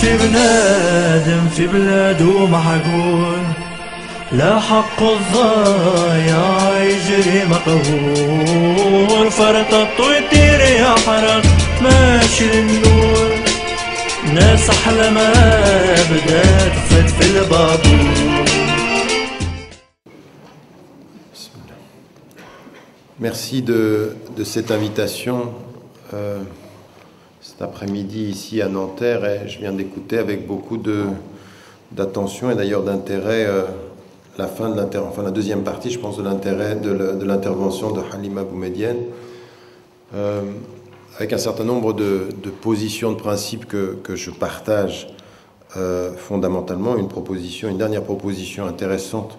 في بنادم في بلاده محقول، لا حق الضايع يجري مقهور، فرطت ويطير يحرق ماشي للنور، ناس أحلى ما بدها تفت في البابور. Merci de cette invitation cet après-midi ici à Nanterre, et je viens d'écouter avec beaucoup d'attention et d'ailleurs d'intérêt la deuxième partie, je pense, de l'intervention de Halima Boumedienne, avec un certain nombre de positions, de principes que je partage fondamentalement. Une dernière proposition intéressante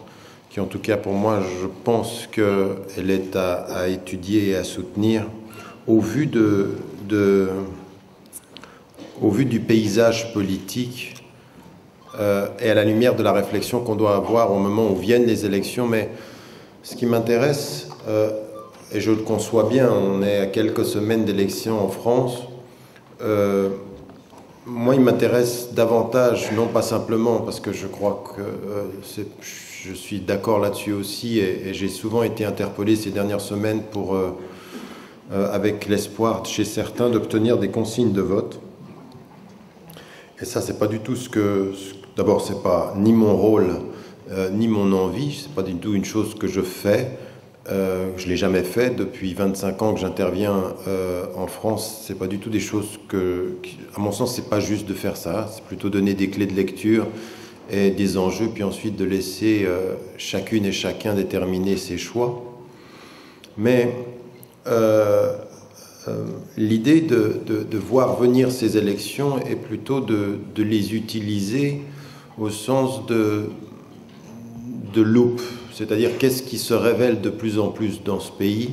qui, en tout cas pour moi, je pense qu'elle est à étudier et à soutenir au vu du paysage politique et à la lumière de la réflexion qu'on doit avoir au moment où viennent les élections. Mais ce qui m'intéresse, et je le conçois bien, on est à quelques semaines d'élections en France, moi il m'intéresse davantage, non pas simplement parce que je crois que je suis d'accord là-dessus aussi, et j'ai souvent été interpellé ces dernières semaines avec l'espoir chez certains d'obtenir des consignes de vote. Et ça, c'est pas du tout d'abord, c'est pas ni mon rôle, ni mon envie, c'est pas du tout une chose que je fais. Je l'ai jamais fait depuis 25 ans que j'interviens en France. C'est pas du tout des choses à mon sens, c'est pas juste de faire ça. C'est plutôt donner des clés de lecture et des enjeux, puis ensuite de laisser chacune et chacun déterminer ses choix. Mais l'idée de voir venir ces élections est plutôt de les utiliser au sens de loupe, c'est-à-dire qu'est-ce qui se révèle de plus en plus dans ce pays,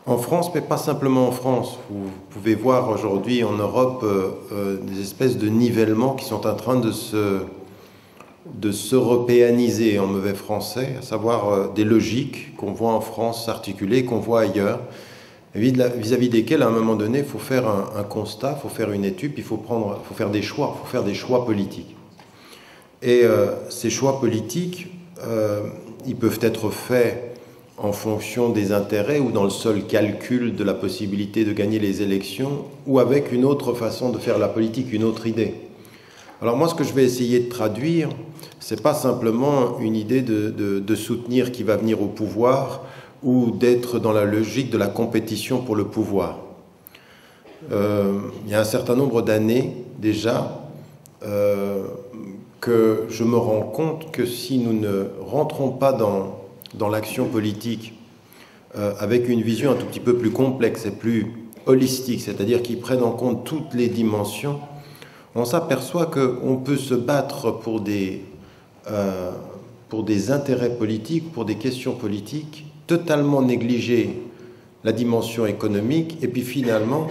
en France, mais pas simplement en France. Vous pouvez voir aujourd'hui en Europe des espèces de nivellements qui sont en train de s'européaniser en mauvais français, à savoir des logiques qu'on voit en France s'articuler, qu'on voit ailleurs, vis-à-vis desquelles, à un moment donné, il faut faire un constat, il faut faire une étude, il faut faire des choix politiques. Et ces choix politiques, ils peuvent être faits en fonction des intérêts ou dans le seul calcul de la possibilité de gagner les élections, ou avec une autre façon de faire la politique, une autre idée. Alors moi, ce que je vais essayer de traduire, c'est pas simplement une idée de soutenir qui va venir au pouvoir ou d'être dans la logique de la compétition pour le pouvoir. Il y a un certain nombre d'années déjà que je me rends compte que si nous ne rentrons pas dans l'action politique avec une vision un tout petit peu plus complexe et plus holistique, c'est-à-dire qui prenne en compte toutes les dimensions, on s'aperçoit qu'on peut se battre pour des intérêts politiques, pour des questions politiques, totalement négliger la dimension économique, et puis finalement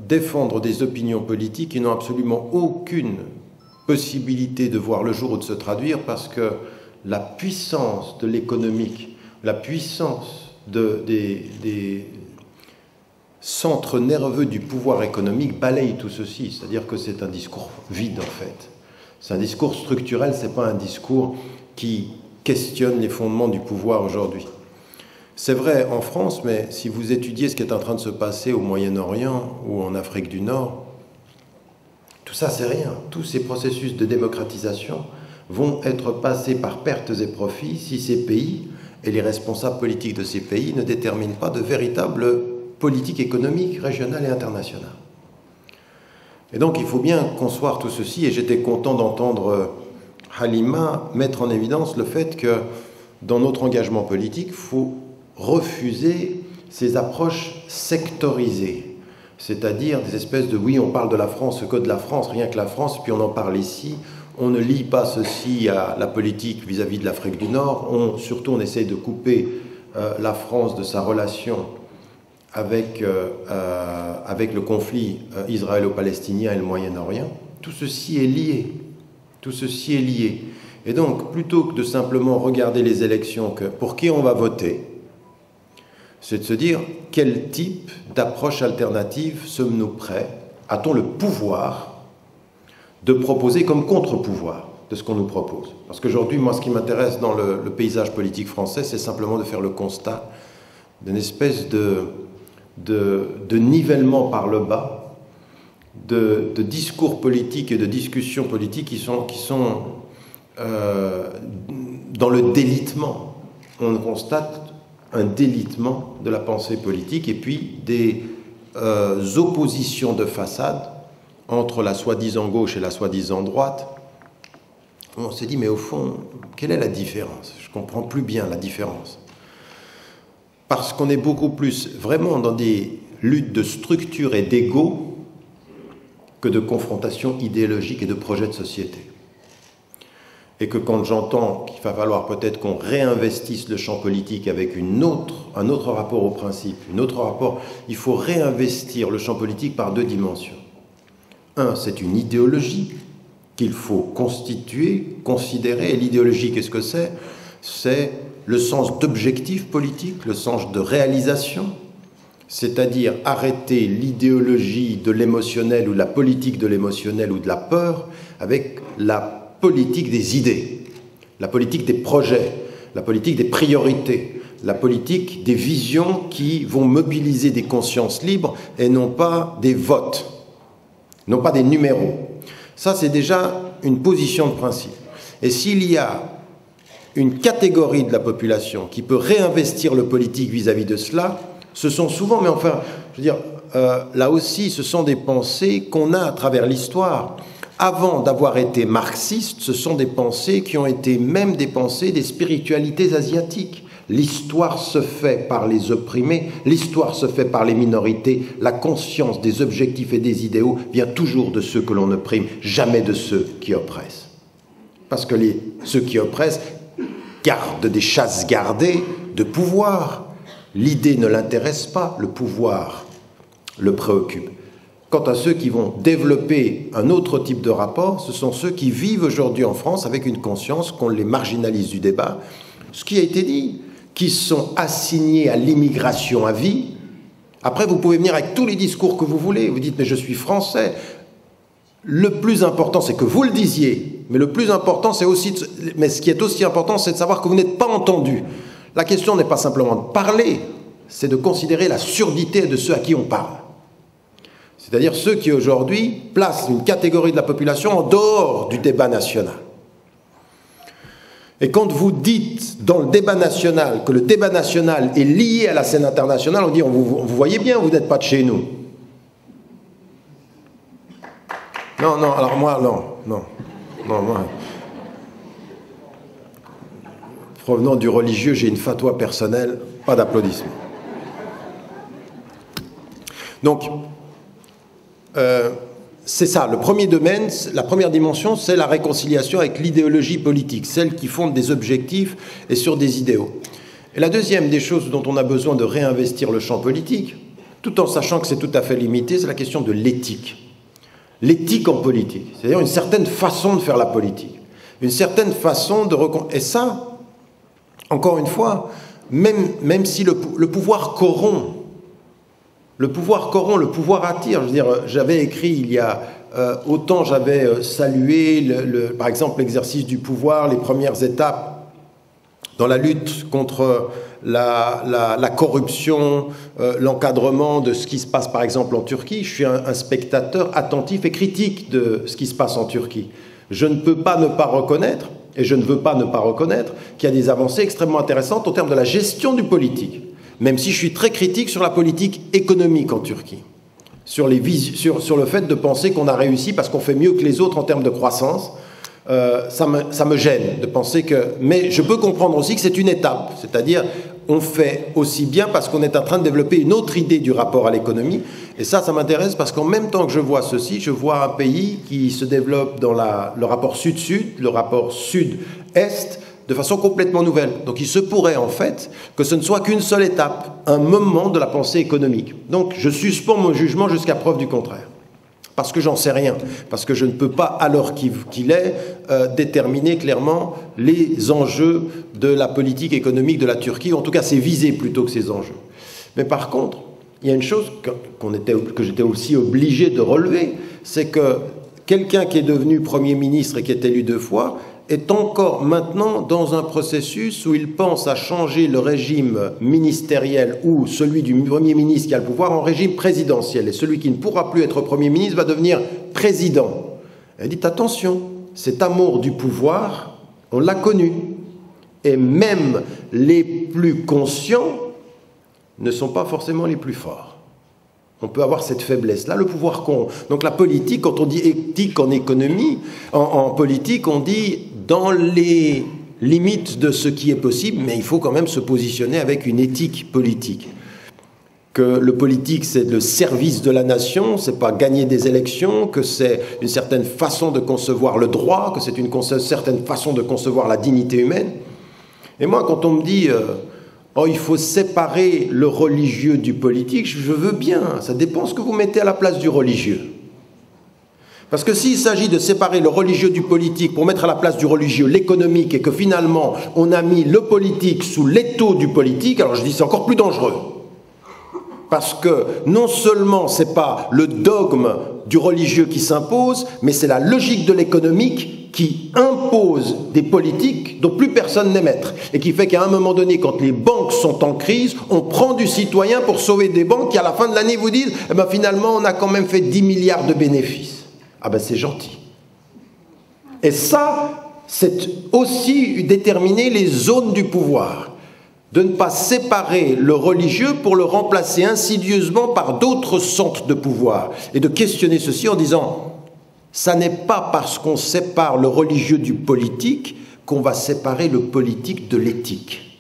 défendre des opinions politiques qui n'ont absolument aucune possibilité de voir le jour ou de se traduire, parce que la puissance de l'économique, la puissance des centres nerveux du pouvoir économique balaye tout ceci. C'est-à-dire que c'est un discours vide, en fait. C'est un discours structurel, c'est pas un discours qui questionne les fondements du pouvoir aujourd'hui. C'est vrai en France, mais si vous étudiez ce qui est en train de se passer au Moyen-Orient ou en Afrique du Nord, tout ça, c'est rien. Tous ces processus de démocratisation vont être passés par pertes et profits si ces pays et les responsables politiques de ces pays ne déterminent pas de véritables politiques économiques régionales et internationales. Et donc, il faut bien concevoir tout ceci, et j'étais content d'entendre Halima mettre en évidence le fait que dans notre engagement politique, il faut refuser ces approches sectorisées, c'est-à-dire des espèces de oui, on parle de la France, que de la France, rien que la France, puis on en parle ici, on ne lie pas ceci à la politique vis-à-vis de l'Afrique du Nord, surtout on essaye de couper la France de sa relation avec le conflit israélo-palestinien et le Moyen-Orient. Tout ceci est lié. Tout ceci est lié. Et donc, plutôt que de simplement regarder les élections, pour qui on va voter, c'est de se dire quel type d'approche alternative sommes-nous prêts, a-t-on le pouvoir de proposer comme contre-pouvoir de ce qu'on nous propose. Parce qu'aujourd'hui, moi, ce qui m'intéresse dans le paysage politique français, c'est simplement de faire le constat d'une espèce de nivellement par le bas, de discours politiques et de discussions politiques qui sont dans le délitement. On constate un délitement de la pensée politique et puis des oppositions de façade entre la soi-disant gauche et la soi-disant droite. On s'est dit, mais au fond, quelle est la différence? Je ne comprends plus bien la différence. Parce qu'on est beaucoup plus vraiment dans des luttes de structure et d'ego que de confrontation idéologique et de projet de société. Et que quand j'entends qu'il va falloir peut-être qu'on réinvestisse le champ politique avec un autre rapport au principe, il faut réinvestir le champ politique par deux dimensions. Un, c'est une idéologie qu'il faut constituer, considérer. Et l'idéologie, qu'est-ce que c'est? C'est le sens d'objectif politique, le sens de réalisation, c'est-à-dire arrêter l'idéologie de l'émotionnel ou la politique de l'émotionnel ou de la peur avec la politique des idées, la politique des projets, la politique des priorités, la politique des visions qui vont mobiliser des consciences libres et non pas des votes, non pas des numéros. Ça, c'est déjà une position de principe. Et s'il y a une catégorie de la population qui peut réinvestir le politique vis-à-vis de cela, ce sont souvent, mais enfin, je veux dire, là aussi, ce sont des pensées qu'on a à travers l'histoire. Avant d'avoir été marxistes, ce sont des pensées qui ont été même des pensées des spiritualités asiatiques. L'histoire se fait par les opprimés, l'histoire se fait par les minorités, la conscience des objectifs et des idéaux vient toujours de ceux que l'on opprime, jamais de ceux qui oppressent. Parce que ceux qui oppressent gardent des chasses gardées de pouvoir. L'idée ne l'intéresse pas, le pouvoir le préoccupe. Quant à ceux qui vont développer un autre type de rapport, ce sont ceux qui vivent aujourd'hui en France avec une conscience qu'on les marginalise du débat. Ce qui a été dit, qui sont assignés à l'immigration à vie. Après, vous pouvez venir avec tous les discours que vous voulez. Vous dites, mais je suis français. Le plus important, c'est que vous le disiez. Mais le plus important, c'est aussi... Mais ce qui est aussi important, c'est de savoir que vous n'êtes pas entendu. La question n'est pas simplement de parler, c'est de considérer la surdité de ceux à qui on parle. C'est-à-dire ceux qui, aujourd'hui, placent une catégorie de la population en dehors du débat national. Et quand vous dites dans le débat national que le débat national est lié à la scène internationale, on dit, vous voyez bien, vous n'êtes pas de chez nous. Non, alors moi, non, moi. Provenant du religieux, j'ai une fatwa personnelle, pas d'applaudissements. Donc, c'est ça, le premier domaine, la première dimension, c'est la réconciliation avec l'idéologie politique, celle qui fonde des objectifs et sur des idéaux. Et la deuxième des choses dont on a besoin de réinvestir le champ politique, tout en sachant que c'est tout à fait limité, c'est la question de l'éthique. L'éthique en politique, c'est-à-dire une certaine façon de faire la politique, une certaine façon de... Et ça, encore une fois, même si le pouvoir corrompt, le pouvoir attire. Je veux dire, j'avais écrit il y a autant j'avais salué, par exemple, l'exercice du pouvoir, les premières étapes dans la lutte contre la corruption, l'encadrement de ce qui se passe, par exemple, en Turquie. Je suis un spectateur attentif et critique de ce qui se passe en Turquie. Je ne peux pas ne pas reconnaître, et je ne veux pas ne pas reconnaître, qu'il y a des avancées extrêmement intéressantes en termes de la gestion du politique. Même si je suis très critique sur la politique économique en Turquie, sur le fait de penser qu'on a réussi parce qu'on fait mieux que les autres en termes de croissance, ça me gêne de penser que... Mais je peux comprendre aussi que c'est une étape, c'est-à-dire on fait aussi bien parce qu'on est en train de développer une autre idée du rapport à l'économie, et ça m'intéresse parce qu'en même temps que je vois ceci, je vois un pays qui se développe dans le rapport sud-sud, le rapport sud-est, de façon complètement nouvelle. Donc il se pourrait en fait que ce ne soit qu'une seule étape, un moment de la pensée économique. Donc je suspends mon jugement jusqu'à preuve du contraire. Parce que j'en sais rien, parce que je ne peux pas, à l'heure qu'il est, déterminer clairement les enjeux de la politique économique de la Turquie, en tout cas ses visées plutôt que ses enjeux. Mais par contre, il y a une chose que j'étais aussi obligé de relever, c'est que quelqu'un qui est devenu Premier ministre et qui est élu 2 fois est encore maintenant dans un processus où il pense à changer le régime ministériel ou celui du Premier ministre qui a le pouvoir en régime présidentiel. Et celui qui ne pourra plus être Premier ministre va devenir président. Elle dit attention, cet amour du pouvoir, on l'a connu. Et même les plus conscients ne sont pas forcément les plus forts. On peut avoir cette faiblesse-là, le pouvoir qu'ont. Donc la politique, quand on dit éthique en économie, en politique, on dit dans les limites de ce qui est possible, mais il faut quand même se positionner avec une éthique politique. Que le politique, c'est le service de la nation, c'est pas gagner des élections, que c'est une certaine façon de concevoir le droit, que c'est une certaine façon de concevoir la dignité humaine. Et moi, quand on me dit oh, il faut séparer le religieux du politique, je veux bien, ça dépend ce que vous mettez à la place du religieux. Parce que s'il s'agit de séparer le religieux du politique pour mettre à la place du religieux l'économique et que finalement on a mis le politique sous l'étau du politique, alors je dis c'est encore plus dangereux. Parce que non seulement c'est pas le dogme du religieux qui s'impose, mais c'est la logique de l'économique qui impose des politiques dont plus personne n'est maître. Et qui fait qu'à un moment donné, quand les banques sont en crise, on prend du citoyen pour sauver des banques qui à la fin de l'année vous disent eh ben, finalement on a quand même fait 10 milliards de bénéfices. Ah ben c'est gentil. Et ça, c'est aussi déterminer les zones du pouvoir. De ne pas séparer le religieux pour le remplacer insidieusement par d'autres centres de pouvoir. Et de questionner ceci en disant, ça n'est pas parce qu'on sépare le religieux du politique qu'on va séparer le politique de l'éthique.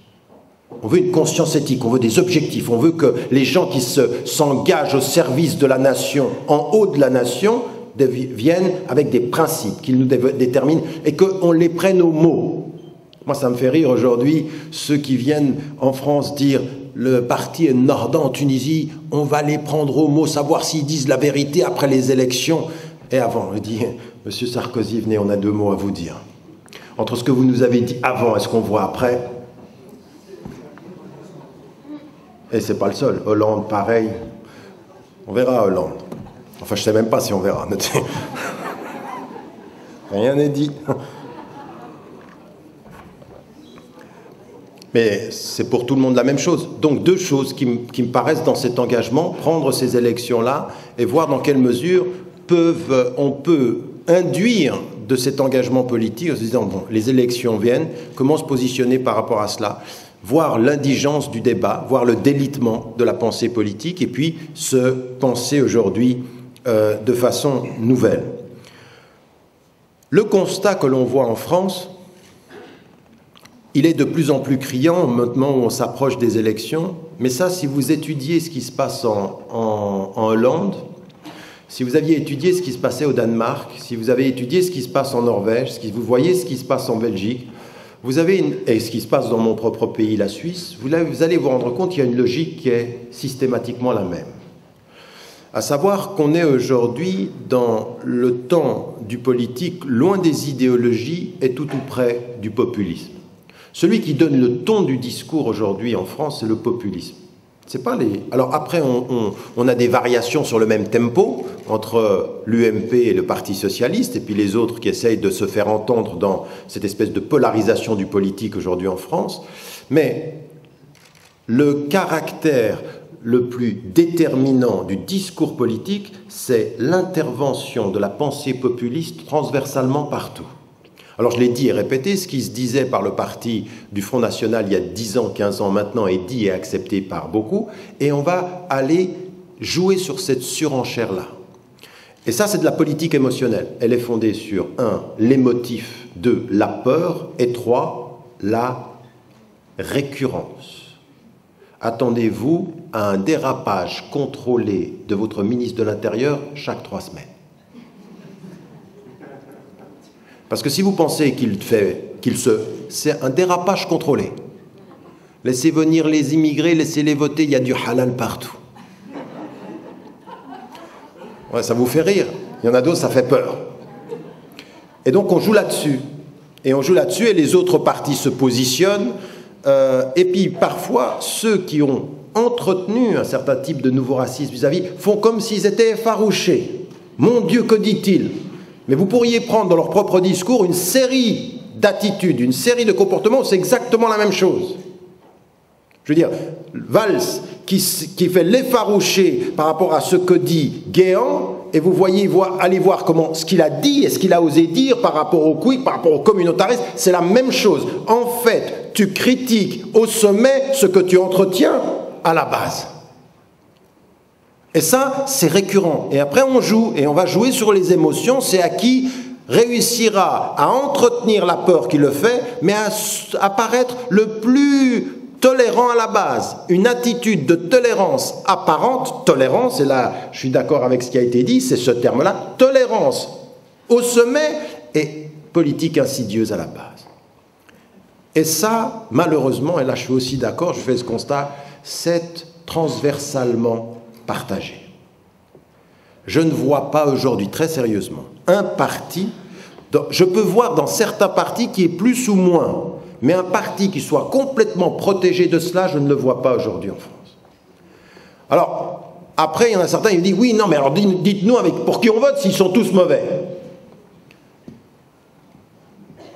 On veut une conscience éthique, on veut des objectifs, on veut que les gens qui s'engagent au service de la nation, en haut de la nation, viennent avec des principes qu'ils nous déterminent et qu'on les prenne au mot. Moi, ça me fait rire aujourd'hui, ceux qui viennent en France dire le parti est Nordin en Tunisie, on va les prendre au mot, savoir s'ils disent la vérité après les élections. Et avant, je dis, Monsieur Sarkozy, venez, on a 2 mots à vous dire. Entre ce que vous nous avez dit avant et ce qu'on voit après, et c'est pas le seul, Hollande, pareil. On verra Hollande. Enfin, je ne sais même pas si on verra. Rien n'est dit. Mais c'est pour tout le monde la même chose. Donc 2 choses qui me paraissent dans cet engagement, prendre ces élections-là et voir dans quelle mesure on peut induire de cet engagement politique en se disant, bon, les élections viennent, comment se positionner par rapport à cela, voir l'indigence du débat, voir le délitement de la pensée politique et puis se penser aujourd'hui de façon nouvelle. Le constat que l'on voit en France, il est de plus en plus criant maintenant où on s'approche des élections, mais ça, si vous étudiez ce qui se passe en Hollande, si vous aviez étudié ce qui se passait au Danemark, si vous avez étudié ce qui se passe en Norvège, si vous voyez ce qui se passe en Belgique, et ce qui se passe dans mon propre pays, la Suisse, vous allez vous rendre compte qu'il y a une logique qui est systématiquement la même. À savoir qu'on est aujourd'hui dans le temps du politique, loin des idéologies et tout près du populisme. Celui qui donne le ton du discours aujourd'hui en France, c'est le populisme. C'est pas les... Alors après, on a des variations sur le même tempo entre l'UMP et le Parti socialiste, et puis les autres qui essayent de se faire entendre dans cette espèce de polarisation du politique aujourd'hui en France. Mais le caractère le plus déterminant du discours politique, c'est l'intervention de la pensée populiste transversalement partout. Alors je l'ai dit et répété, ce qui se disait par le parti du Front National il y a 10 ans, 15 ans maintenant est dit et accepté par beaucoup, et on va aller jouer sur cette surenchère-là. Et ça, c'est de la politique émotionnelle. Elle est fondée sur 1, l'émotif, 2, la peur, et 3, la récurrence. Attendez-vous à un dérapage contrôlé de votre ministre de l'Intérieur chaque 3 semaines. Parce que si vous pensez c'est un dérapage contrôlé. Laissez venir les immigrés, laissez-les voter, il y a du halal partout. Ouais, ça vous fait rire. Il y en a d'autres, ça fait peur. Et donc on joue là-dessus. Et on joue là-dessus et les autres partis se positionnent. Et puis parfois, ceux qui ont entretenu un certain type de nouveau racisme vis-à-vis font comme s'ils étaient effarouchés. Mon Dieu, que dit-il ? Mais vous pourriez prendre dans leur propre discours une série d'attitudes, une série de comportements où c'est exactement la même chose. Je veux dire, Valls qui fait l'effarouché par rapport à ce que dit Guéant, et vous voyez, allez voir comment ce qu'il a dit et ce qu'il a osé dire par rapport au Quic, par rapport au communautarisme, c'est la même chose. En fait, tu critiques au sommet ce que tu entretiens à la base. Et ça, c'est récurrent. Et après, on joue, et on va jouer sur les émotions. C'est à qui réussira à entretenir la peur qui le fait, mais à paraître le plus tolérant à la base. Une attitude de tolérance apparente, tolérance, et là, je suis d'accord avec ce qui a été dit, c'est ce terme-là, tolérance au sommet et politique insidieuse à la base. Et ça, malheureusement, et là je suis aussi d'accord, je fais ce constat, c'est transversalement partagé. Je ne vois pas aujourd'hui, très sérieusement, un parti, je peux voir dans certains partis qui est plus ou moins, mais un parti qui soit complètement protégé de cela, je ne le vois pas aujourd'hui en France. Alors, après, il y en a certains qui disent, oui, non, mais alors dites-nous pour qui on vote s'ils sont tous mauvais.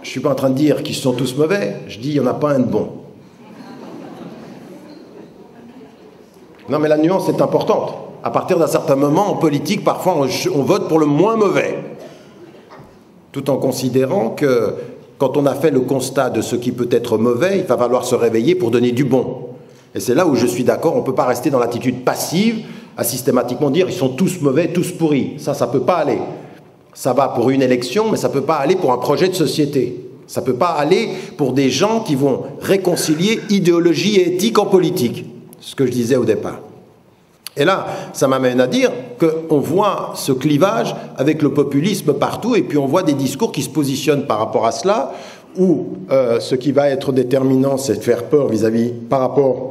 Je ne suis pas en train de dire qu'ils sont tous mauvais, je dis, il n'y en a pas un de bon. Non, mais la nuance est importante. À partir d'un certain moment, en politique, parfois, on vote pour le moins mauvais. Tout en considérant que, quand on a fait le constat de ce qui peut être mauvais, il va falloir se réveiller pour donner du bon. Et c'est là où je suis d'accord, on ne peut pas rester dans l'attitude passive, à systématiquement dire ils sont tous mauvais, tous pourris. Ça ne peut pas aller. Ça va pour une élection, mais ça ne peut pas aller pour un projet de société. Ça ne peut pas aller pour des gens qui vont réconcilier idéologie et éthique en politique. Ce que je disais au départ. Et là, ça m'amène à dire qu'on voit ce clivage avec le populisme partout, et puis on voit des discours qui se positionnent par rapport à cela, où ce qui va être déterminant, c'est de faire peur par rapport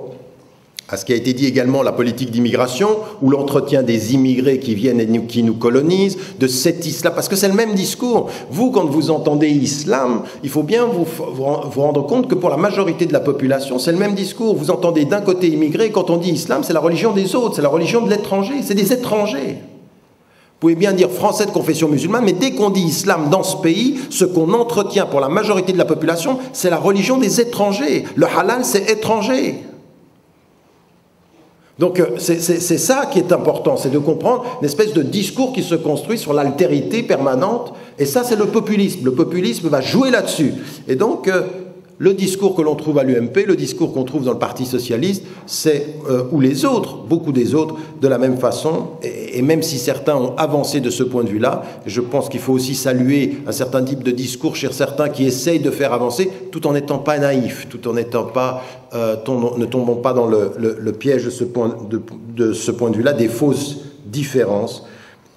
à ce qui a été dit également, la politique d'immigration, ou l'entretien des immigrés qui viennent et qui nous colonisent, de cet islam, parce que c'est le même discours. Vous, quand vous entendez islam, il faut bien vous rendre compte que pour la majorité de la population, c'est le même discours. Vous entendez d'un côté immigré, quand on dit islam, c'est la religion des autres, c'est la religion de l'étranger, c'est des étrangers. Vous pouvez bien dire français de confession musulmane, mais dès qu'on dit islam dans ce pays, ce qu'on entretient pour la majorité de la population, c'est la religion des étrangers. Le halal, c'est étranger. Donc c'est ça qui est important, c'est de comprendre une espèce de discours qui se construit sur l'altérité permanente, et ça c'est le populisme. Le populisme va jouer là-dessus. Et donc le discours que l'on trouve à l'UMP, le discours qu'on trouve dans le Parti socialiste, ou les autres, beaucoup des autres, de la même façon, et même si certains ont avancé de ce point de vue-là, je pense qu'il faut aussi saluer un certain type de discours chez certains qui essayent de faire avancer, tout en n'étant pas naïfs, tout en n'étant pas, ne tombons pas dans le piège de ce point de vue-là, des fausses différences,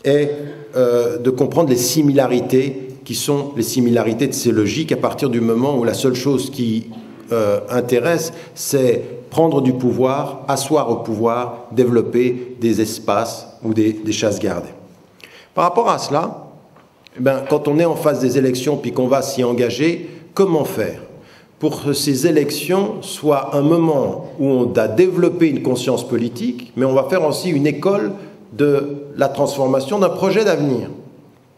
et de comprendre les similarités qui sont les similarités de ces logiques à partir du moment où la seule chose qui intéresse, c'est prendre du pouvoir, asseoir au pouvoir, développer des espaces ou des chasses gardées. Par rapport à cela, quand on est en face des élections puis qu'on va s'y engager, comment faire pour que ces élections soient un moment où on a développé une conscience politique, mais on va faire aussi une école de la transformation d'un projet d'avenir.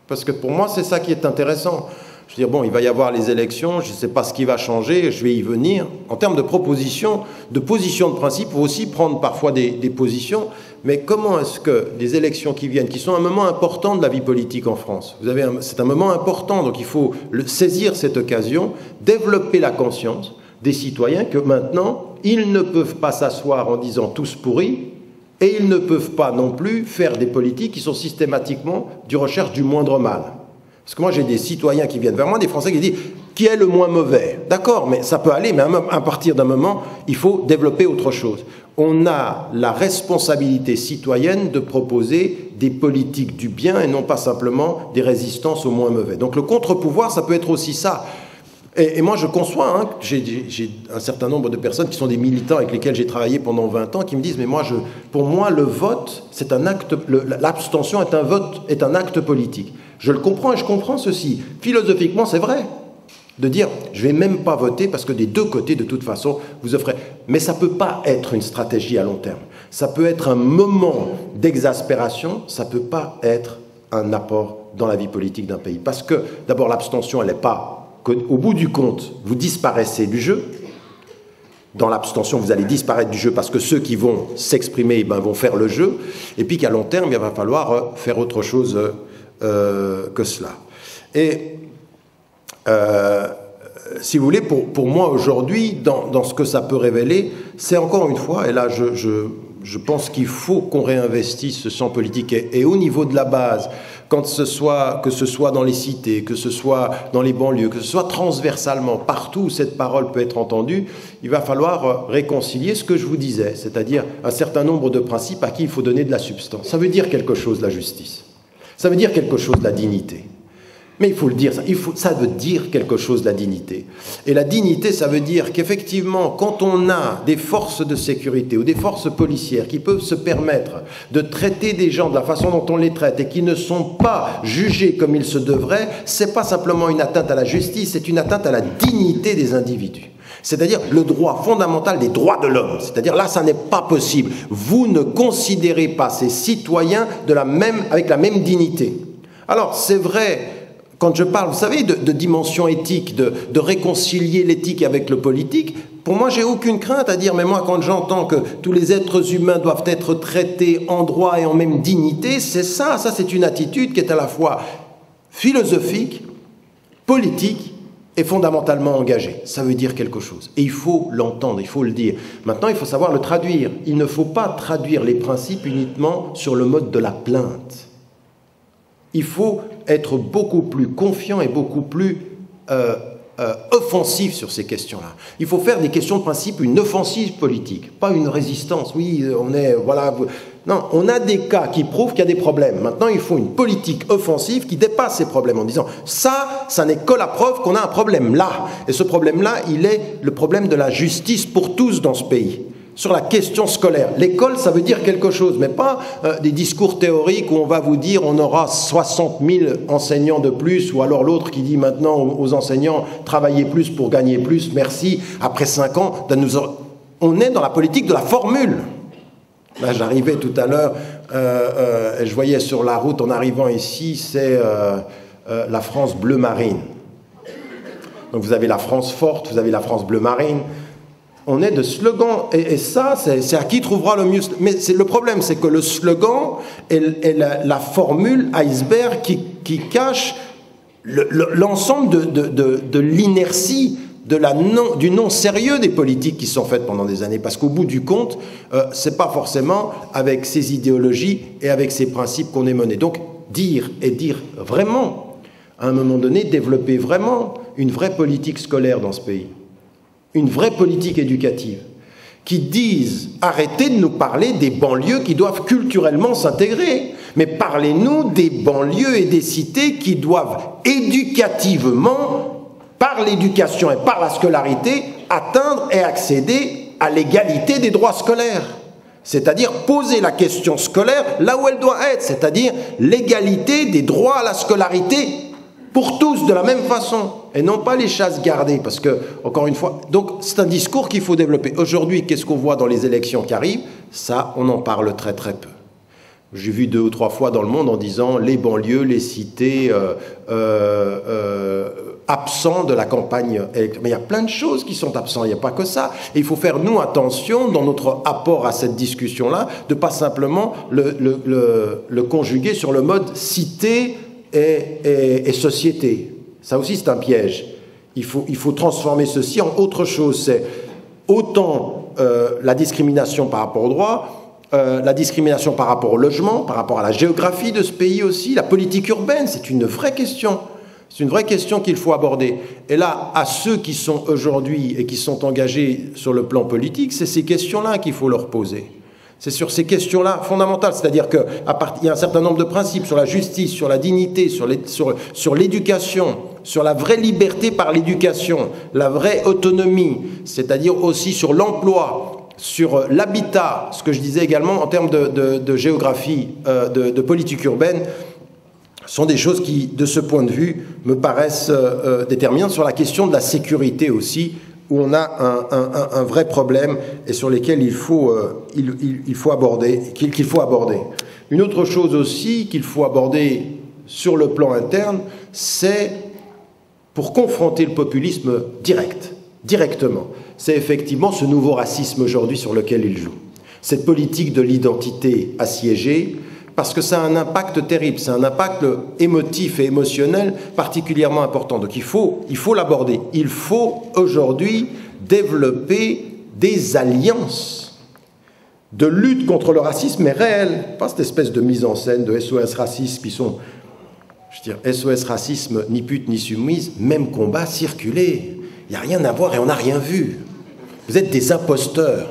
Parce que pour moi, c'est ça qui est intéressant. Je veux dire, bon, il va y avoir les élections, je ne sais pas ce qui va changer, je vais y venir. En termes de propositions, de positions de principe, il faut aussi prendre parfois des positions. Mais comment est-ce que les élections qui viennent, qui sont un moment important de la vie politique en France, c'est un moment important, donc il faut saisir cette occasion, développer la conscience des citoyens que maintenant, ils ne peuvent pas s'asseoir en disant tous pourris, et ils ne peuvent pas non plus faire des politiques qui sont systématiquement du recherche du moindre mal. Parce que moi, j'ai des citoyens qui viennent vers moi, des Français qui disent « qui est le moins mauvais ?» D'accord, mais ça peut aller, mais à partir d'un moment, il faut développer autre chose. On a la responsabilité citoyenne de proposer des politiques du bien et non pas simplement des résistances au moins mauvais. Donc le contre-pouvoir, ça peut être aussi ça. Et moi, je conçois, j'ai un certain nombre de personnes qui sont des militants avec lesquels j'ai travaillé pendant 20 ans, qui me disent, mais moi, pour moi, le vote, c'est un acte, l'abstention est un acte politique. Je le comprends et je comprends ceci. Philosophiquement, c'est vrai. De dire, je ne vais même pas voter parce que des deux côtés, de toute façon, vous offrez. Mais ça ne peut pas être une stratégie à long terme. Ça peut être un moment d'exaspération, ça ne peut pas être un apport dans la vie politique d'un pays. Parce que, d'abord, l'abstention, elle n'est pas qu'au bout du compte, vous disparaissez du jeu. Dans l'abstention, vous allez disparaître du jeu parce que ceux qui vont s'exprimer vont faire le jeu. Et puis qu'à long terme, il va falloir faire autre chose que cela. Et si vous voulez, pour moi aujourd'hui, dans ce que ça peut révéler, c'est encore une fois, et là je pense qu'il faut qu'on réinvestisse ce champ politique et au niveau de la base, que ce soit dans les cités, que ce soit dans les banlieues, que ce soit transversalement, partout où cette parole peut être entendue, il va falloir réconcilier ce que je vous disais, c'est-à-dire un certain nombre de principes à qui il faut donner de la substance. Ça veut dire quelque chose, la justice. Ça veut dire quelque chose, la dignité. Mais il faut le dire, ça veut dire quelque chose, la dignité. Et la dignité, ça veut dire qu'effectivement, quand on a des forces de sécurité ou des forces policières qui peuvent se permettre de traiter des gens de la façon dont on les traite et qui ne sont pas jugés comme il se devrait, c'est pas simplement une atteinte à la justice, c'est une atteinte à la dignité des individus. C'est-à-dire le droit fondamental des droits de l'homme. C'est-à-dire là, ça n'est pas possible. Vous ne considérez pas ces citoyens avec la même dignité. Alors, c'est vrai... Quand je parle, vous savez, de dimension éthique, de réconcilier l'éthique avec le politique, pour moi, j'ai aucune crainte à dire, mais moi, quand j'entends que tous les êtres humains doivent être traités en droit et en même dignité, c'est ça c'est une attitude qui est à la fois philosophique, politique et fondamentalement engagée. Ça veut dire quelque chose. Et il faut l'entendre, il faut le dire. Maintenant, il faut savoir le traduire. Il ne faut pas traduire les principes uniquement sur le mode de la plainte. Il faut être beaucoup plus confiant et beaucoup plus offensif sur ces questions-là. Il faut faire des questions de principe une offensive politique, pas une résistance. Oui, non, on a des cas qui prouvent qu'il y a des problèmes. Maintenant, il faut une politique offensive qui dépasse ces problèmes en disant ça n'est que la preuve qu'on a un problème là. Et ce problème-là, il est le problème de la justice pour tous dans ce pays. Sur la question scolaire. L'école, ça veut dire quelque chose, mais pas des discours théoriques où on va vous dire on aura 60 000 enseignants de plus, ou alors l'autre qui dit maintenant aux enseignants travaillez plus pour gagner plus, merci, après 5 ans, on est dans la politique de la formule. Là, j'arrivais tout à l'heure, je voyais sur la route en arrivant ici, c'est la France bleu marine. Donc vous avez la France forte, vous avez la France bleu marine. On est de slogan, et ça, c'est à qui trouvera le mieux. Mais le problème, c'est que le slogan est la formule iceberg qui cache l'ensemble de l'inertie, du non-sérieux des politiques qui sont faites pendant des années. Parce qu'au bout du compte, c'est pas forcément avec ces idéologies et avec ces principes qu'on est mené. Donc, dire vraiment, à un moment donné, développer vraiment une vraie politique scolaire dans ce pays. Une vraie politique éducative, qui disent arrêtez de nous parler des banlieues qui doivent culturellement s'intégrer, mais parlez-nous des banlieues et des cités qui doivent éducativement, par l'éducation et par la scolarité, atteindre et accéder à l'égalité des droits scolaires. C'est-à-dire poser la question scolaire là où elle doit être, c'est-à-dire l'égalité des droits à la scolarité pour tous de la même façon, et non pas les chasses gardées, parce que, encore une fois, donc c'est un discours qu'il faut développer. Aujourd'hui, qu'est-ce qu'on voit dans les élections qui arrivent? Ça, on en parle très très peu. J'ai vu 2 ou 3 fois dans le monde en disant les banlieues, les cités absents de la campagne électorale. Mais il y a plein de choses qui sont absents, il n'y a pas que ça. Et il faut faire, nous, attention, dans notre apport à cette discussion-là, de ne pas simplement le conjuguer sur le mode cité et société. Ça aussi, c'est un piège. Il faut transformer ceci en autre chose. C'est autant la discrimination par rapport au droit, la discrimination par rapport au logement, par rapport à la géographie de ce pays aussi, la politique urbaine, c'est une vraie question. C'est une vraie question qu'il faut aborder. Et là, à ceux qui sont aujourd'hui et qui sont engagés sur le plan politique, c'est ces questions-là qu'il faut leur poser. C'est sur ces questions-là fondamentales, c'est-à-dire qu'il y a un certain nombre de principes sur la justice, sur la dignité, sur l'éducation, sur la vraie liberté par l'éducation, la vraie autonomie, c'est-à-dire aussi sur l'emploi, sur l'habitat, ce que je disais également en termes de géographie, de politique urbaine, sont des choses qui, de ce point de vue, me paraissent déterminantes. Sur la question de la sécurité aussi, où on a un vrai problème et sur lesquels il faut aborder. Une autre chose aussi qu'il faut aborder sur le plan interne, c'est pour confronter le populisme directement. C'est effectivement ce nouveau racisme aujourd'hui sur lequel il joue. Cette politique de l'identité assiégée, parce que ça a un impact terrible, c'est un impact émotif et émotionnel particulièrement important. Donc il faut l'aborder. Il faut aujourd'hui développer des alliances de lutte contre le racisme, mais réelles, pas cette espèce de mise en scène de SOS Racisme qui sont, je veux dire, SOS Racisme, ni pute ni soumise, même combat, circuler. Il n'y a rien à voir et on n'a rien vu. Vous êtes des imposteurs.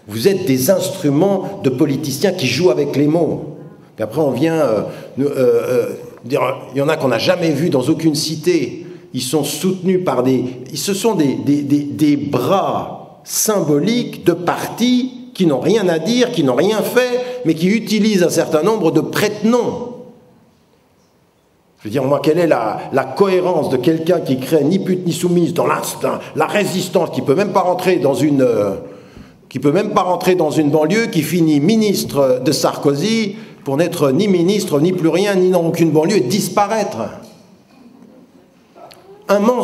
Vous êtes des instruments de politiciens qui jouent avec les mots. Et après, on vient dire, il y en a qu'on n'a jamais vu dans aucune cité. Ils sont soutenus par ce sont des bras symboliques de partis qui n'ont rien à dire, qui n'ont rien fait, mais qui utilisent un certain nombre de prête-noms. Je veux dire, moi, quelle est la cohérence de quelqu'un qui crée ni pute ni soumise dans la résistance, qui peut même pas rentrer dans une banlieue, qui finit ministre de Sarkozy pour n'être ni ministre, ni plus rien, ni dans aucune banlieue, et disparaître.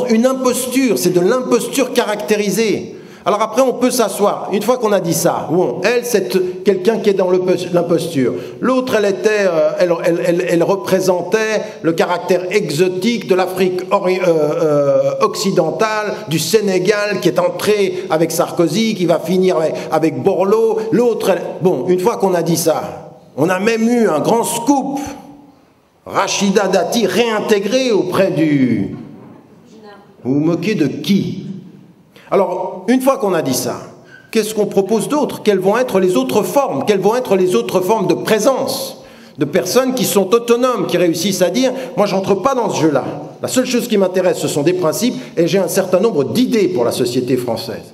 Une imposture, c'est de l'imposture caractérisée. Alors après, on peut s'asseoir. Une fois qu'on a dit ça, bon, elle, c'est quelqu'un qui est dans l'imposture. L'autre, elle représentait le caractère exotique de l'Afrique occidentale, du Sénégal, qui est entré avec Sarkozy, qui va finir avec Borloo. L'autre, bon, une fois qu'on a dit ça, on a même eu un grand scoop. Rachida Dati réintégrée auprès du... Vous vous moquez de qui ? Alors, une fois qu'on a dit ça, qu'est-ce qu'on propose d'autre? Quelles vont être les autres formes? Quelles vont être les autres formes de présence? De personnes qui sont autonomes, qui réussissent à dire « moi, j'entre pas dans ce jeu-là. La seule chose qui m'intéresse, ce sont des principes et j'ai un certain nombre d'idées pour la société française.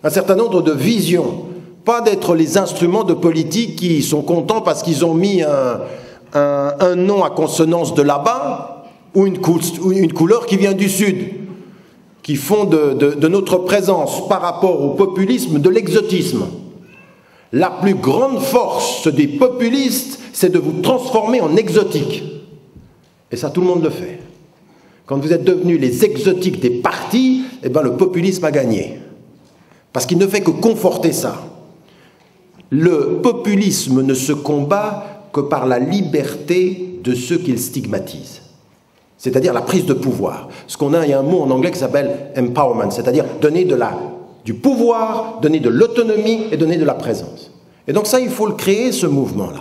Un certain nombre de visions. Pas d'être les instruments de politique qui sont contents parce qu'ils ont mis un nom à consonance de là-bas ou une couleur qui vient du Sud. Qui font de notre présence par rapport au populisme de l'exotisme. La plus grande force des populistes, c'est de vous transformer en exotiques. Et ça, tout le monde le fait. Quand vous êtes devenus les exotiques des partis, eh ben, le populisme a gagné. Parce qu'il ne fait que conforter ça. Le populisme ne se combat que par la liberté de ceux qu'il stigmatise. C'est-à-dire la prise de pouvoir. Il y a un mot en anglais qui s'appelle empowerment, c'est-à-dire donner du pouvoir, donner de l'autonomie et donner de la présence. Et donc ça, il faut le créer, ce mouvement-là.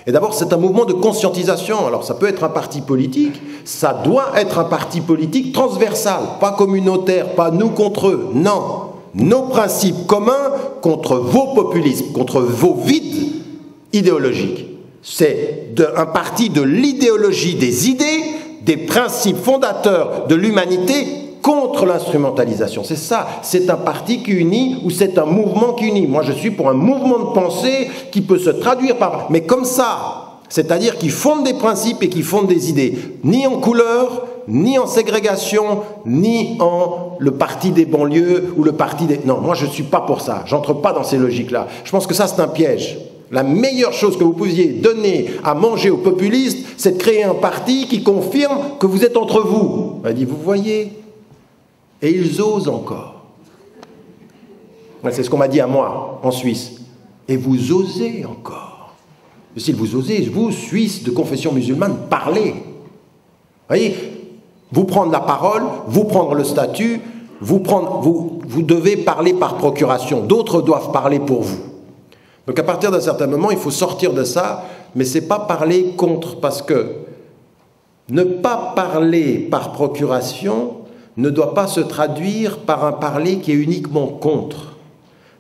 Et d'abord, c'est un mouvement de conscientisation. Alors ça peut être un parti politique, ça doit être un parti politique transversal, pas communautaire, pas nous contre eux, non. Nos principes communs contre vos populismes, contre vos vides idéologiques. C'est un parti de l'idéologie des idées, des principes fondateurs de l'humanité contre l'instrumentalisation. C'est ça, c'est un parti qui unit ou c'est un mouvement qui unit. Moi, je suis pour un mouvement de pensée qui peut se traduire par... Mais comme ça, c'est-à-dire qui fonde des principes et qui fonde des idées. Ni en couleur, ni en ségrégation, ni en le parti des banlieues ou le parti des... Non, moi, je ne suis pas pour ça. J'entre pas dans ces logiques-là. Je pense que ça, c'est un piège. La meilleure chose que vous pouviez donner à manger aux populistes, c'est de créer un parti qui confirme que vous êtes entre vous. On a dit, vous voyez, et ils osent encore. C'est ce qu'on m'a dit à moi, en Suisse. Et vous osez encore. Si vous osez, vous, Suisses de confession musulmane, parlez. Vous voyez, vous prendre la parole, vous prendre le statut, vous devez parler par procuration. D'autres doivent parler pour vous. Donc à partir d'un certain moment, il faut sortir de ça, mais ce n'est pas parler contre, parce que ne pas parler par procuration ne doit pas se traduire par un parler qui est uniquement contre.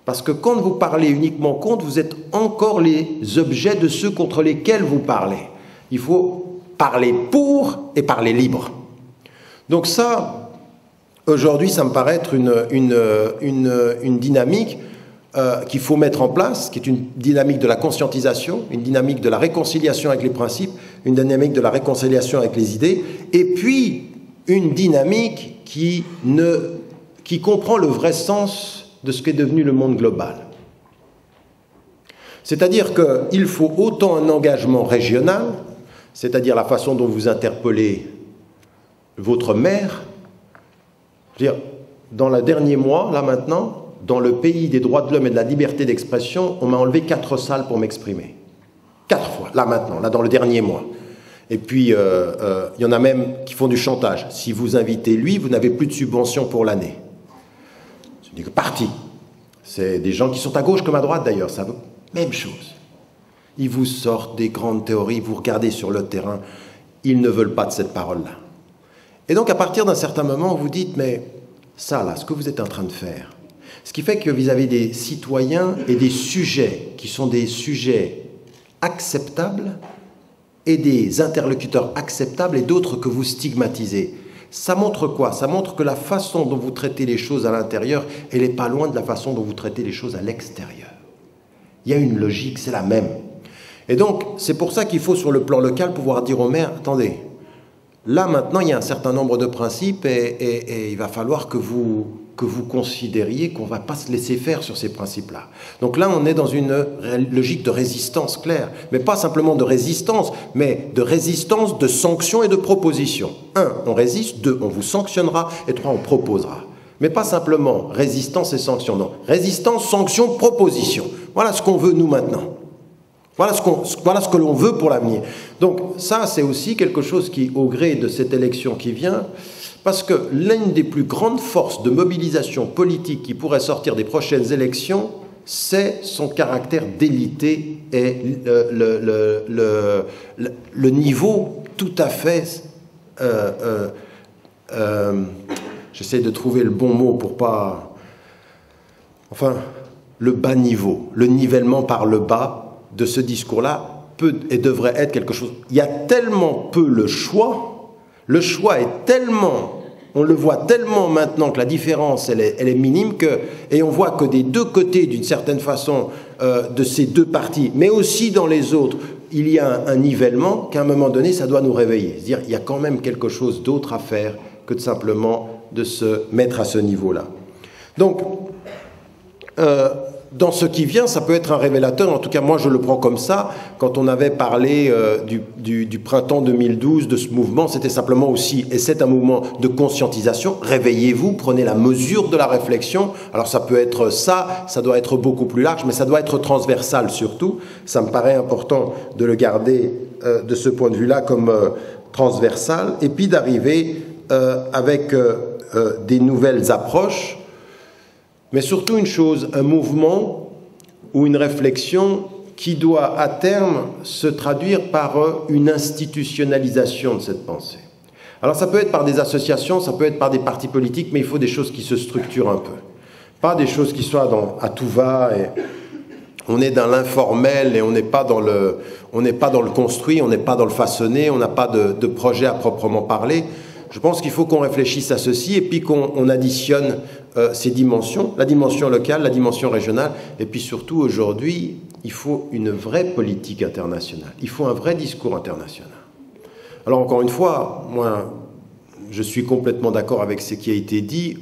Parce que quand vous parlez uniquement contre, vous êtes encore les objets de ceux contre lesquels vous parlez. Il faut parler pour et parler libre. Donc ça, aujourd'hui, ça me paraît être une dynamique qu'il faut mettre en place, qui est une dynamique de la conscientisation, une dynamique de la réconciliation avec les principes, une dynamique de la réconciliation avec les idées, et puis une dynamique qui comprend le vrai sens de ce qu'est devenu le monde global. C'est-à-dire qu'il faut autant un engagement régional, c'est-à-dire la façon dont vous interpellez votre mère. Je veux dire, dans le dernier mois, là maintenant, dans le pays des droits de l'homme et de la liberté d'expression, on m'a enlevé 4 salles pour m'exprimer. 4 fois, là maintenant, là dans le dernier mois. Et puis, il y en a même qui font du chantage. Si vous invitez lui, vous n'avez plus de subvention pour l'année. Je dis que parti. C'est des gens qui sont à gauche comme à droite d'ailleurs, ça veut même chose. Ils vous sortent des grandes théories, vous regardez sur le terrain, ils ne veulent pas de cette parole-là. Et donc à partir d'un certain moment, vous dites, mais ça là, ce que vous êtes en train de faire, ce qui fait que vis-à-vis des citoyens et des sujets qui sont des sujets acceptables et des interlocuteurs acceptables et d'autres que vous stigmatisez, ça montre quoi? Ça montre que la façon dont vous traitez les choses à l'intérieur, elle n'est pas loin de la façon dont vous traitez les choses à l'extérieur. Il y a une logique, c'est la même. Et donc, c'est pour ça qu'il faut, sur le plan local, pouvoir dire aux maires, attendez, là, maintenant, il y a un certain nombre de principes et il va falloir que vous considériez qu'on ne va pas se laisser faire sur ces principes-là. Donc là, on est dans une logique de résistance claire, mais pas simplement de résistance, mais de résistance, de sanctions et de propositions. 1, on résiste, 2, on vous sanctionnera, et 3, on proposera. Mais pas simplement résistance et sanction, non. Résistance, sanction, proposition. Voilà ce qu'on veut, nous, maintenant. Voilà ce que l'on veut pour l'avenir. Donc ça, c'est aussi quelque chose qui, au gré de cette élection qui vient, parce que l'une des plus grandes forces de mobilisation politique qui pourrait sortir des prochaines élections, c'est son caractère délité et le niveau tout à fait... j'essaie de trouver le bon mot pour pas... Enfin, le bas niveau, le nivellement par le bas de ce discours-là peut et devrait être quelque chose. Il y a tellement peu le choix est tellement, on le voit tellement maintenant que la différence, elle est minime, et on voit que des deux côtés, d'une certaine façon, de ces deux partis, mais aussi dans les autres, il y a un nivellement qu'à un moment donné, ça doit nous réveiller. C'est-à-dire, il y a quand même quelque chose d'autre à faire que de simplement de se mettre à ce niveau-là. Donc, dans ce qui vient, ça peut être un révélateur, en tout cas moi je le prends comme ça, quand on avait parlé du printemps 2012, de ce mouvement, c'était simplement aussi, et c'est un mouvement de conscientisation, réveillez-vous, prenez la mesure de la réflexion, alors ça peut être ça doit être beaucoup plus large, mais ça doit être transversal surtout, ça me paraît important de le garder de ce point de vue-là comme transversal, et puis d'arriver avec des nouvelles approches, mais surtout une chose, un mouvement ou une réflexion qui doit à terme se traduire par une institutionnalisation de cette pensée. Alors ça peut être par des associations, ça peut être par des partis politiques, mais il faut des choses qui se structurent un peu. Pas des choses qui soient à tout va, et on est dans l'informel et on n'est pas dans le construit, on n'est pas dans le façonné, on n'a pas de projet à proprement parler. Je pense qu'il faut qu'on réfléchisse à ceci et puis qu'on additionne ces dimensions, la dimension locale, la dimension régionale, et puis surtout aujourd'hui, il faut une vraie politique internationale, il faut un vrai discours international. Alors encore une fois, moi je suis complètement d'accord avec ce qui a été dit,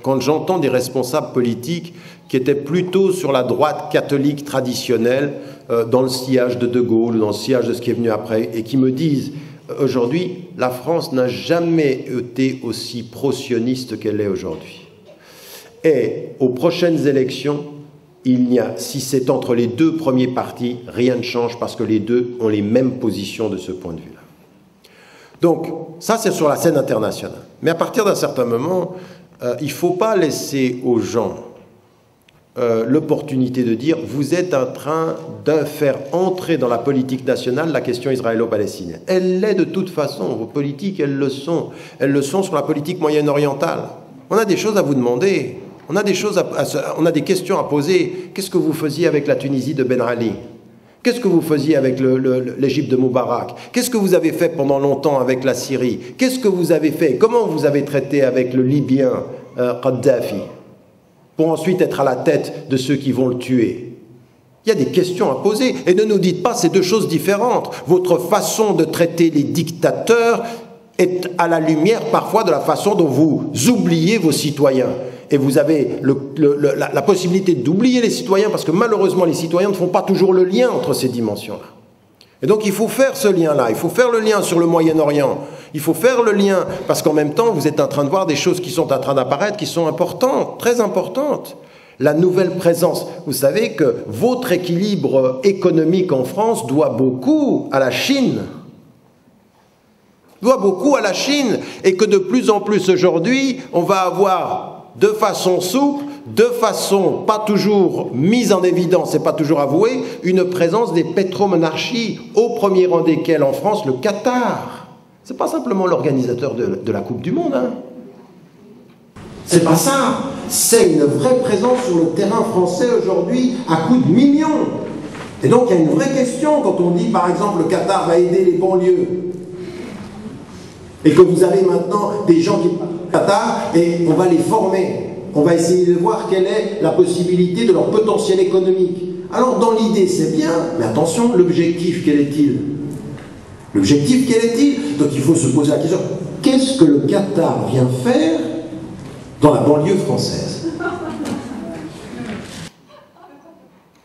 quand j'entends des responsables politiques qui étaient plutôt sur la droite catholique traditionnelle, dans le sillage de De Gaulle, dans le sillage de ce qui est venu après, et qui me disent aujourd'hui, la France n'a jamais été aussi pro-sioniste qu'elle est aujourd'hui. Et aux prochaines élections, si c'est entre les deux premiers partis, rien ne change parce que les deux ont les mêmes positions de ce point de vue-là. Donc, ça c'est sur la scène internationale. Mais à partir d'un certain moment, il ne faut pas laisser aux gens l'opportunité de dire « vous êtes en train de faire entrer dans la politique nationale la question israélo-palestinienne ». Elle l'est de toute façon, vos politiques, elles le sont sur la politique moyenne-orientale. On a des choses à vous demander, on a des questions à poser. Qu'est-ce que vous faisiez avec la Tunisie de Ben Ali? Qu'est-ce que vous faisiez avec l'Égypte de Moubarak? Qu'est-ce que vous avez fait pendant longtemps avec la Syrie? Qu'est-ce que vous avez fait? Comment vous avez traité avec le Libyen Kadhafi? Pour ensuite être à la tête de ceux qui vont le tuer. Il y a des questions à poser. Et ne nous dites pas c'est deux choses différentes. Votre façon de traiter les dictateurs est à la lumière parfois de la façon dont vous oubliez vos citoyens. Et vous avez la possibilité d'oublier les citoyens parce que malheureusement les citoyens ne font pas toujours le lien entre ces dimensions-là. Et donc il faut faire ce lien-là, il faut faire le lien sur le Moyen-Orient, il faut faire le lien, parce qu'en même temps, vous êtes en train de voir des choses qui sont en train d'apparaître, qui sont importantes, très importantes. La nouvelle présence, vous savez que votre équilibre économique en France doit beaucoup à la Chine. Doit beaucoup à la Chine, et que de plus en plus aujourd'hui, on va avoir de façon souple, de façon pas toujours mise en évidence et pas toujours avouée, une présence des pétromonarchies, au premier rang desquelles en France le Qatar. C'est pas simplement l'organisateur de la Coupe du Monde, hein. C'est pas ça. C'est une vraie présence sur le terrain français aujourd'hui à coups de millions. Et donc il y a une vraie question quand on dit par exemple le Qatar va aider les banlieues. Et que vous avez maintenant des gens qui partent au Qatar et on va les former. On va essayer de voir quelle est la possibilité de leur potentiel économique. Alors dans l'idée c'est bien, mais attention, l'objectif quel est-il? L'objectif quel est-il? Donc il faut se poser la question, qu'est-ce que le Qatar vient faire dans la banlieue française?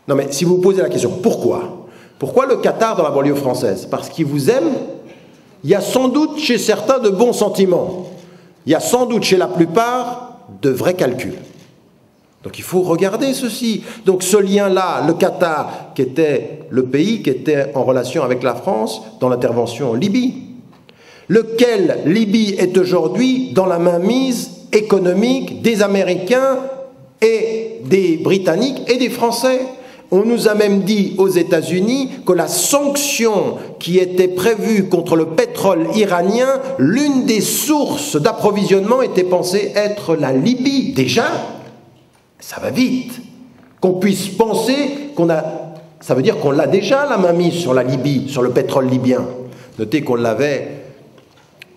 Non mais si vous posez la question, pourquoi? Pourquoi le Qatar dans la banlieue française? Parce qu'il vous aime. Il y a sans doute chez certains de bons sentiments. Il y a sans doute chez la plupart de vrais calculs. Donc il faut regarder ceci. Donc ce lien-là, le Qatar, qui était le pays qui était en relation avec la France dans l'intervention en Libye, lequel Libye est aujourd'hui dans la mainmise économique des Américains et des Britanniques et des Français. On nous a même dit aux États-Unis que la sanction qui était prévue contre le pétrole iranien, l'une des sources d'approvisionnement était pensée être la Libye. Déjà, ça va vite. Qu'on puisse penser qu'on a... Ça veut dire qu'on l'a déjà, la mainmise sur la Libye, sur le pétrole libyen. Notez qu'on l'avait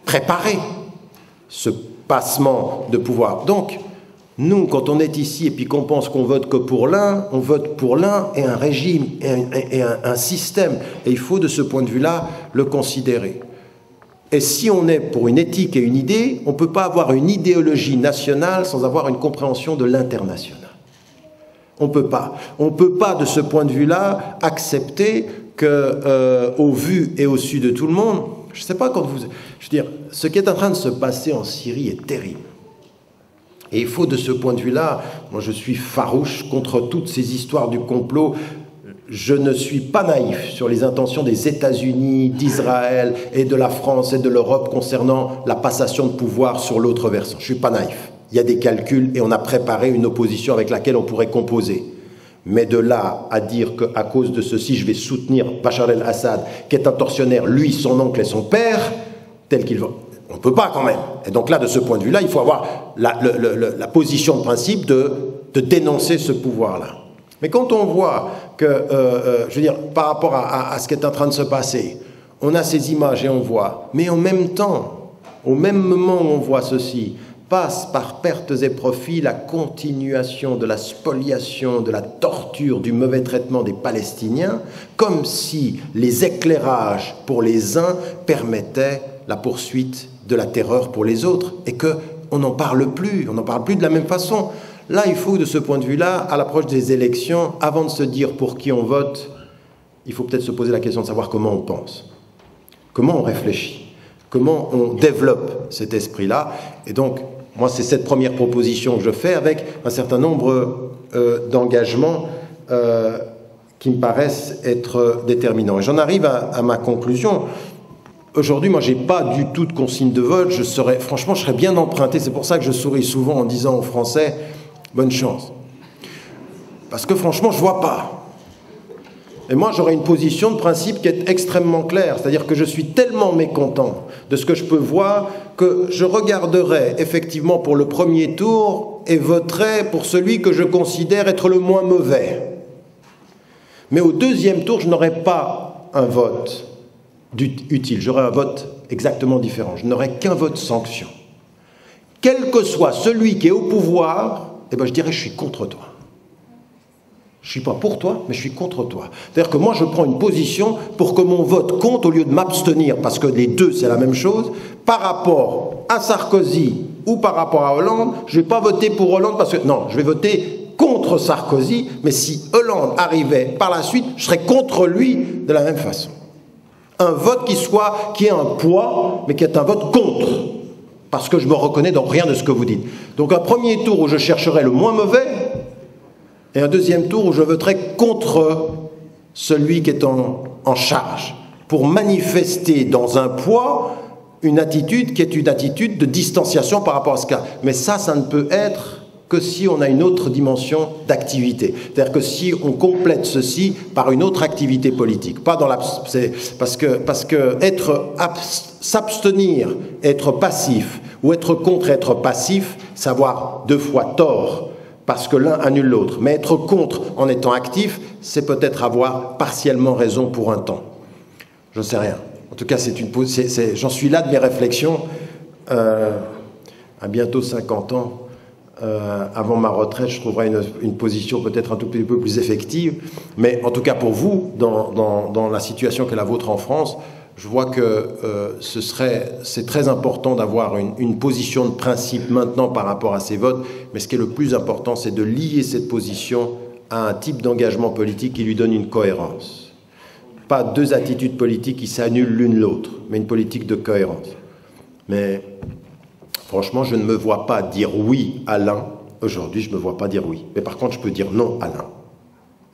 préparé, ce passement de pouvoir. Donc, nous, quand on est ici et puis qu'on pense qu'on vote que pour l'un, on vote pour l'un et un régime et un système. Et il faut de ce point de vue-là le considérer. Et si on est pour une éthique et une idée, on ne peut pas avoir une idéologie nationale sans avoir une compréhension de l'international. On ne peut pas. On ne peut pas, de ce point de vue-là, accepter que, au vu et au su de tout le monde, je ne sais pas quand vous... Je veux dire, ce qui est en train de se passer en Syrie est terrible. Et il faut de ce point de vue-là, moi je suis farouche contre toutes ces histoires du complot. Je ne suis pas naïf sur les intentions des États-Unis, d'Israël et de la France et de l'Europe concernant la passation de pouvoir sur l'autre versant. Je ne suis pas naïf. Il y a des calculs et on a préparé une opposition avec laquelle on pourrait composer. Mais de là à dire qu'à cause de ceci, je vais soutenir Bachar el-Assad, qui est un tortionnaire, lui, son oncle et son père, tel qu'il va... On ne peut pas quand même. Et donc là, de ce point de vue-là, il faut avoir la position de principe de dénoncer ce pouvoir-là. Mais quand on voit que, je veux dire, par rapport à ce qui est en train de se passer, on a ces images et on voit, mais en même temps, au même moment où on voit ceci, passe par pertes et profits la continuation de la spoliation, de la torture, du mauvais traitement des Palestiniens, comme si les éclairages pour les uns permettaient la poursuite de la terreur pour les autres, et qu'on n'en parle plus, on n'en parle plus de la même façon. Là, il faut, de ce point de vue-là, à l'approche des élections, avant de se dire pour qui on vote, il faut peut-être se poser la question de savoir comment on pense, comment on réfléchit, comment on développe cet esprit-là. Et donc, moi, c'est cette première proposition que je fais avec un certain nombre d'engagements qui me paraissent être déterminants. Et j'en arrive à ma conclusion. Aujourd'hui, moi, je n'ai pas du tout de consigne de vote. Franchement, je serais bien emprunté. C'est pour ça que je souris souvent en disant aux Français « bonne chance ». Parce que franchement, je ne vois pas. Et moi, j'aurais une position de principe qui est extrêmement claire. C'est-à-dire que je suis tellement mécontent de ce que je peux voir que je regarderai effectivement pour le premier tour et voterai pour celui que je considère être le moins mauvais. Mais au deuxième tour, je n'aurai pas un vote utile. J'aurai un vote exactement différent. Je n'aurai qu'un vote sanction. Quel que soit celui qui est au pouvoir, eh ben je dirais je suis contre toi. Je ne suis pas pour toi, mais je suis contre toi. C'est-à-dire que moi, je prends une position pour que mon vote compte au lieu de m'abstenir, parce que les deux, c'est la même chose. Par rapport à Sarkozy ou par rapport à Hollande, je ne vais pas voter pour Hollande parce que... Non, je vais voter contre Sarkozy, mais si Hollande arrivait par la suite, je serais contre lui de la même façon. Un vote qui ait un poids, mais qui est un vote contre. Parce que je me reconnais dans rien de ce que vous dites. Donc un premier tour où je chercherai le moins mauvais, et un deuxième tour où je voterai contre celui qui est en charge, pour manifester dans un poids une attitude qui est une attitude de distanciation par rapport à ce cas. Mais ça ne peut être que si on a une autre dimension d'activité. C'est-à-dire que si on complète ceci par une autre activité politique. Pas dans parce que s'abstenir, être passif, ou être contre être passif, c'est avoir deux fois tort, parce que l'un annule l'autre. Mais être contre en étant actif, c'est peut-être avoir partiellement raison pour un temps. Je ne sais rien. En tout cas, j'en suis là de mes réflexions à bientôt 50 ans. Avant ma retraite, je trouverai une position peut-être un tout petit peu plus effective. Mais en tout cas pour vous, dans la situation qu'est la vôtre en France, je vois que c'est très important d'avoir une position de principe maintenant par rapport à ces votes. Mais ce qui est le plus important, c'est de lier cette position à un type d'engagement politique qui lui donne une cohérence. Pas deux attitudes politiques qui s'annulent l'une l'autre, mais une politique de cohérence. Mais franchement, je ne me vois pas dire oui à l'un. Aujourd'hui, je ne me vois pas dire oui. Mais par contre, je peux dire non à l'un.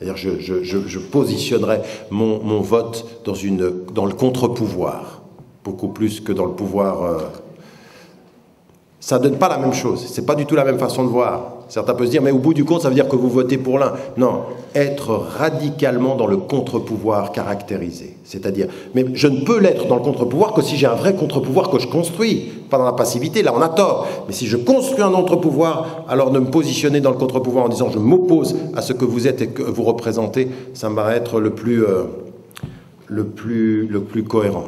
C'est-à-dire, je positionnerai mon vote dans le contre-pouvoir, beaucoup plus que dans le pouvoir. Ça ne donne pas la même chose. Ce n'est pas du tout la même façon de voir. Certains peuvent se dire, mais au bout du compte, ça veut dire que vous votez pour l'un. Non, être radicalement dans le contre-pouvoir caractérisé. C'est-à-dire, mais je ne peux l'être dans le contre-pouvoir que si j'ai un vrai contre-pouvoir que je construis, pas dans la passivité, là on a tort. Mais si je construis un contre-pouvoir, alors de me positionner dans le contre-pouvoir en disant je m'oppose à ce que vous êtes et que vous représentez, ça me va être le plus cohérent.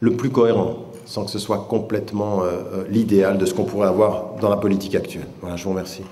Le plus cohérent, sans que ce soit complètement l'idéal de ce qu'on pourrait avoir dans la politique actuelle. Voilà, je vous remercie.